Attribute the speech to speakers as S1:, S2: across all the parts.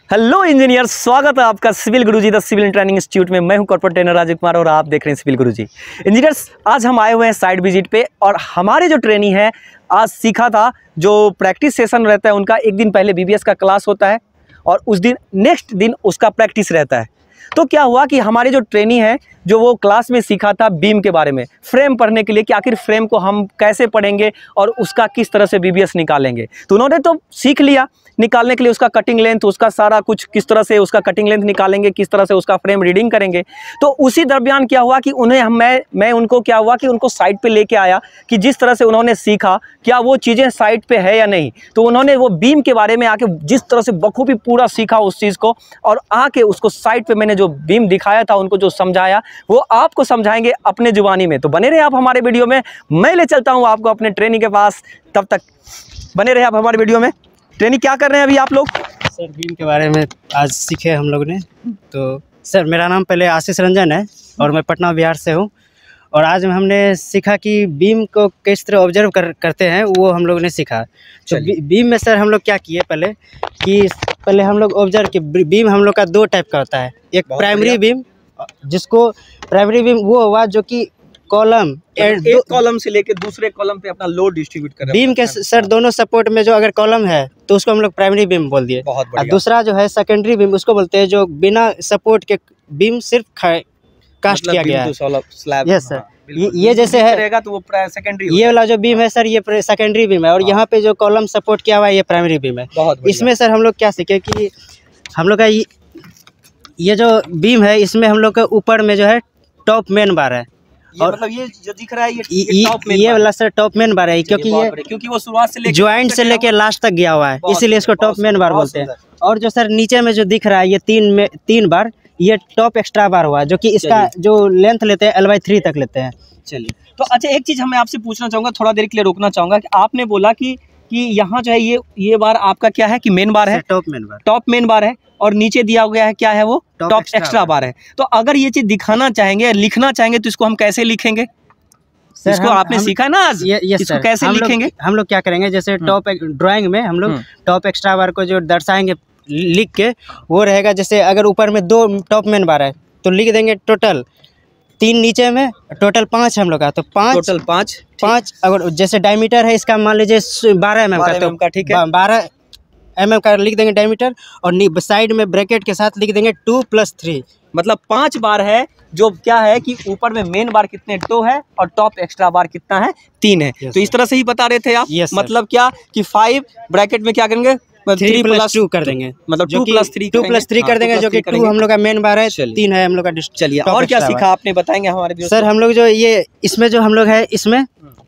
S1: Hello engineer, स्वागत है आपका civil Guruji the civil training institute में। मैं हूं कॉर्पोरेट ट्रेनर राजीव कुमार और आप देख रहे हैं सिविल गुरुजी। इंजीनियर्स, आज हम आए हुए हैं साइट विजिट पे और हमारे जो ट्रेनी है आज सीखा था जो प्रैक्टिस सेशन रहता है उनका एक दिन पहले बीबीएस का क्लास होता है और उस दिन नेक्स्ट दिन उसका प्रैक्टिस रहता है। तो क्या हुआ कि हमारे जो ट्रेनी है जो वो क्लास में सीखा था बीम के बारे में, फ्रेम पढ़ने के लिए कि आखिर फ्रेम को हम कैसे पढ़ेंगे और उसका किस तरह से बीबीएस निकालेंगे। तो उन्होंने तो सीख लिया निकालने के लिए उसका कटिंग लेंथ, उसका सारा कुछ किस तरह से उसका कटिंग लेंथ निकालेंगे, किस तरह से उसका फ्रेम रीडिंग करेंगे। तो उसी दरमियान क्या हुआ कि उन्हें मैं उनको क्या हुआ कि उनको साइट पे लेके आया कि जिस तरह से उन्होंने सीखा क्या वो चीज़ें साइट पे है या नहीं। तो उन्होंने वो बीम के बारे में आके जिस तरह से बखूबी पूरा सीखा उस चीज़ को और आके उसको साइट पे मैंने जो बीम दिखाया था उनको जो समझाया वो आपको समझाएंगे अपने जुबानी में। तो बने रहे आप हमारे वीडियो में, मैं ले चलता हूँ आपको अपने ट्रेनी के पास, तब तक बने रहे आप हमारे वीडियो में। ट्रेनी क्या कर रहे हैं अभी आप लोग?
S2: सर बीम के बारे में आज सीखे हम लोग ने। तो सर मेरा नाम पहले आशीष रंजन है और मैं पटना बिहार से हूँ। और आज हमने सीखा कि बीम को किस तरह ऑब्जर्व करते हैं वो हम लोग ने सीखा। तो बीम में सर हम लोग क्या किए पहले हम लोग ऑब्जर्व कि बीम हम लोग का दो टाइप का होता है। एक प्राइमरी बीम, जिसको प्राइमरी बीम वो हुआ जो कि कॉलम
S1: एक कॉलम से लेके दूसरे कॉलम पे अपना लोड डिस्ट्रीब्यूट कर रहे हैं।
S2: बीम के सर दोनों सपोर्ट में जो अगर कॉलम है तो उसको हम लोग प्राइमरी बीम बोल दिए। और दूसरा जो है सेकेंडरी बीम, उसको बोलते हैं जो बिना सपोर्ट के बीम सिर्फ कास्ट किया गया है। यस सर, ये जैसे है
S1: रहेगा तो वो सेकेंडरी।
S2: ये वाला जो बीम है सर ये सेकेंडरी बीम है और यहाँ पे जो कॉलम सपोर्ट किया हुआ है ये प्राइमरी बीम है। इसमें सर हम लोग क्या सीखे कि हम लोग का ये जो बीम है इसमें हम लोग के ऊपर में जो है टॉप मेन बार है। और
S1: मतलब ये जो दिख रहा है ये
S2: वाला सर टॉप मेन बार है क्योंकि
S1: वो शुरुआत से
S2: ज्वाइंट से लेके लास्ट तक गया हुआ है, इसीलिए इसको टॉप मेन बार बोलते हैं। और जो सर नीचे में जो दिख रहा है ये तीन बार ये टॉप एक्स्ट्रा बार हुआ जो कि इसका जो लेंथ लेते हैं L/3 तक लेते हैं।
S1: चलिए, तो अच्छा एक चीज मैं आपसे पूछना चाहूंगा, थोड़ा देर के लिए रोकना चाहूंगा कि आपने बोला कि यहाँ जो है ये बार आपका क्या है कि मेन बार है, टॉप मेन बार है और नीचे दिया गया है क्या है वो टॉप एक्स्ट्रा बार है। तो अगर ये चीज दिखाना चाहेंगे लिखना चाहेंगे तो इसको हम कैसे लिखेंगे? इसको आपने सीखा ना आज, इसको कैसे लिखेंगे?
S2: हम लोग क्या करेंगे जैसे टॉप ड्राइंग में हम लोग टॉप एक्स्ट्रा बार को जो दर्शाएंगे लिख के वो रहेगा। जैसे अगर ऊपर में 2 टॉप मेन बार है तो लिख देंगे टोटल 3 नीचे में, टोटल 5 हम लोग का। तो 5
S1: टोटल 5
S2: अगर जैसे डायमीटर है इसका मान लीजिए 12 mm का, तो
S1: ठीक है
S2: 12 mm का लिख देंगे डायमीटर और साइड में ब्रैकेट के साथ लिख देंगे 2+3।
S1: मतलब 5 बार है जो क्या है कि ऊपर में मेन बार कितने 2 है और टॉप एक्स्ट्रा बार कितना है 3 है। तो इस तरह से ही बता रहे थे आप। मतलब क्या कि 5 ब्रैकेट में क्या करेंगे
S2: 3+2 कर देंगे,
S1: मतलब 2+3
S2: कर देंगे जो कि 2 हम लोग का मेन बार है, 3 है हम लोग का।
S1: चलिए, और क्या सीखा आपने बताएंगे हमारे
S2: सर? हम लोग जो ये इसमें जो हम लोग है इसमें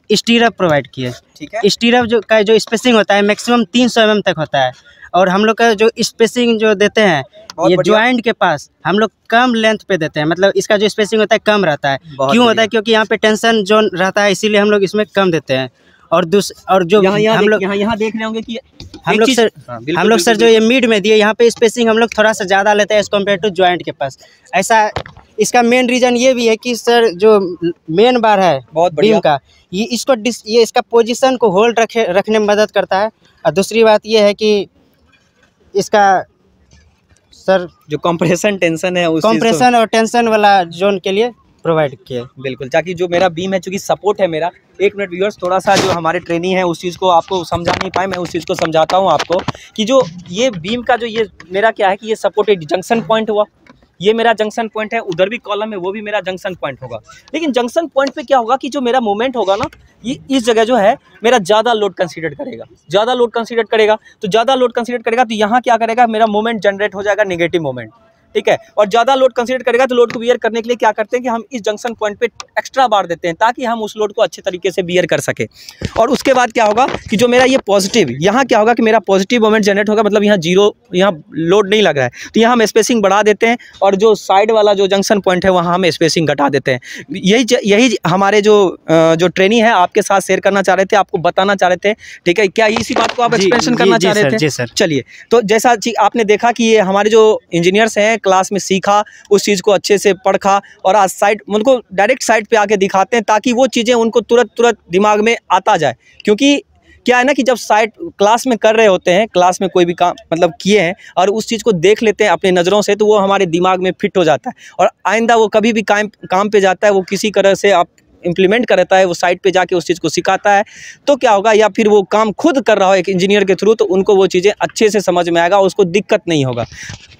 S2: स्टीरअप प्रोवाइड किए।
S1: ठीक है,
S2: स्टीरअप जो स्पेसिंग होता है मैक्सिमम 300 mm तक होता है और हम लोग का जो स्पेसिंग जो देते हैं ये ज्वाइंट के पास हम लोग कम लेंथ पे देते हैं। मतलब इसका जो स्पेसिंग होता है कम रहता है। क्यों होता है? क्योंकि यहाँ पे टेंशन जोन रहता है, इसीलिए हम लोग इसमें कम देते हैं। और जो हम लोग
S1: यहाँ देख रहे होंगे कि
S2: हम लोग सर जो ये मिड में दिए यहाँ पे स्पेसिंग हम लोग थोड़ा सा ज़्यादा लेते हैं एज कम्पेयर टू ज्वाइंट के पास। ऐसा इसका मेन रीज़न ये भी है कि सर जो मेन बार है बीम का ये इसका पोजीशन को होल्ड रखने में मदद करता है। और दूसरी बात ये है कि इसका सर
S1: जो कंप्रेशन टेंशन है उस
S2: कंप्रेशन और टेंशन वाला जोन के लिए प्रोवाइड किए।
S1: बिल्कुल, ताकि जो मेरा बीम है चूँकि सपोर्ट है मेरा। एक मिनट व्यूअर्स, थोड़ा सा जो हमारे ट्रेनी है उस चीज़ को आपको समझा नहीं पाए, मैं उस चीज़ को समझाता हूँ आपको कि जो ये बीम का जो ये मेरा क्या है कि ये सपोर्टेड जंक्शन पॉइंट हुआ, ये मेरा जंक्शन पॉइंट है, उधर भी कॉलम है वो भी मेरा जंक्शन पॉइंट होगा। लेकिन जंक्शन पॉइंट पे क्या होगा कि जो मेरा मूवमेंट होगा ना ये इस जगह जो है मेरा ज़्यादा लोड कंसीडर करेगा, तो ज़्यादा लोड कंसीडर करेगा तो यहाँ क्या करेगा मेरा मूवमेंट जनरेट हो जाएगा, नेगेटिव मूवमेंट। ठीक है, और ज़्यादा लोड कंसीडर करेगा तो लोड को बियर करने के लिए क्या करते हैं कि हम इस जंक्शन पॉइंट पे एक्स्ट्रा बार देते हैं ताकि हम उस लोड को अच्छे तरीके से बियर कर सके। और उसके बाद क्या होगा कि जो मेरा ये पॉजिटिव यहाँ क्या होगा कि मेरा पॉजिटिव मोमेंट जनरेट होगा, मतलब यहाँ जीरो, यहाँ लोड नहीं लग रहा है तो यहाँ हम स्पेसिंग बढ़ा देते हैं और जो साइड वाला जो जंक्शन पॉइंट है वहाँ हम स्पेसिंग घटा देते हैं। यही हमारे जो ट्रेनी है आपके साथ शेयर करना चाह रहे थे, आपको बताना चाह रहे थे। ठीक है, क्या इसी बात को आप एक्सप्लेनेशन करना चाह रहे थे?
S2: जी सर।
S1: चलिए, तो जैसा आपने देखा कि ये हमारे जो इंजीनियर्स हैं क्लास में सीखा, उस चीज़ को अच्छे से पढ़ा और आज साइट उनको डायरेक्ट साइट पे आके दिखाते हैं ताकि वो चीज़ें उनको तुरंत दिमाग में आता जाए। क्योंकि क्या है ना कि जब साइट क्लास में कर रहे होते हैं, क्लास में कोई भी काम मतलब किए हैं और उस चीज़ को देख लेते हैं अपनी नज़रों से, तो वो हमारे दिमाग में फिट हो जाता है और आइंदा वो कभी भी काम पे जाता है, वो किसी तरह से आप इम्प्लीमेंट करता है, वो साइट पे जाके उस चीज़ को सिखाता है, तो क्या होगा, या फिर वो काम खुद कर रहा हो एक इंजीनियर के थ्रू, तो उनको वो चीज़ें अच्छे से समझ में आएगा, उसको दिक्कत नहीं होगा।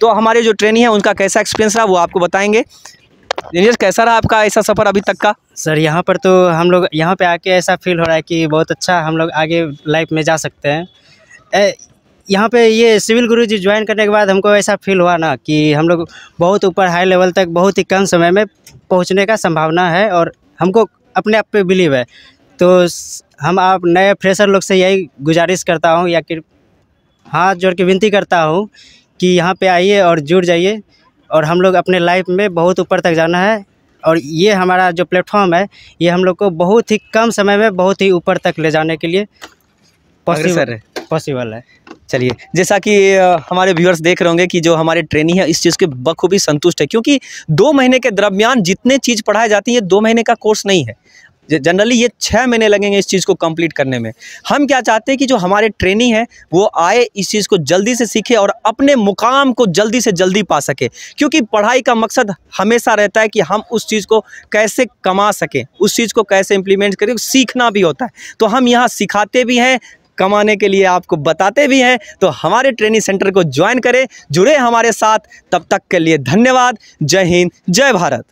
S1: तो हमारे जो ट्रेनी है उनका कैसा एक्सपीरियंस रहा वो आपको बताएंगे। इंजीनियर, कैसा रहा आपका ऐसा सफ़र अभी तक का?
S2: सर यहाँ पर तो हम लोग यहाँ पे आके ऐसा फील हो रहा है कि बहुत अच्छा हम लोग आगे लाइफ में जा सकते हैं। यहाँ पे ये सिविल गुरुजी ज्वाइन करने के बाद हमको ऐसा फील हुआ ना कि हम लोग बहुत ऊपर हाई लेवल तक बहुत ही कम समय में पहुँचने का संभावना है और हमको अपने आप पे बिलीव है। तो हम आप नए फ्रेशर लोग से यही गुजारिश करता हूँ या कि हाथ जोड़ के विनती करता हूँ कि यहाँ पे आइए और जुड़ जाइए और हम लोग अपने लाइफ में बहुत ऊपर तक जाना है। और ये हमारा जो प्लेटफॉर्म है ये हम लोग को बहुत ही कम समय में बहुत ही ऊपर तक ले जाने के लिए पॉसिबल है।
S1: चलिए, जैसा कि हमारे व्यूअर्स देख रहे होंगे कि जो हमारे ट्रेनी है इस चीज़ के बखूबी संतुष्ट है, क्योंकि 2 महीने के दरमियान जितने चीज़ पढ़ाई जाती है 2 महीने का कोर्स नहीं है, जनरली ये 6 महीने लगेंगे इस चीज़ को कंप्लीट करने में। हम क्या चाहते हैं कि जो हमारे ट्रेनी है वो आए, इस चीज़ को जल्दी से सीखे और अपने मुकाम को जल्दी से जल्दी पा सके, क्योंकि पढ़ाई का मकसद हमेशा रहता है कि हम उस चीज़ को कैसे कमा सकें, उस चीज़ को कैसे इम्प्लीमेंट करें, सीखना भी होता है। तो हम यहाँ सिखाते भी हैं, कमाने के लिए आपको बताते भी हैं। तो हमारे ट्रेनिंग सेंटर को ज्वाइन करें, जुड़े हमारे साथ। तब तक के लिए धन्यवाद। जय हिंद, जय भारत।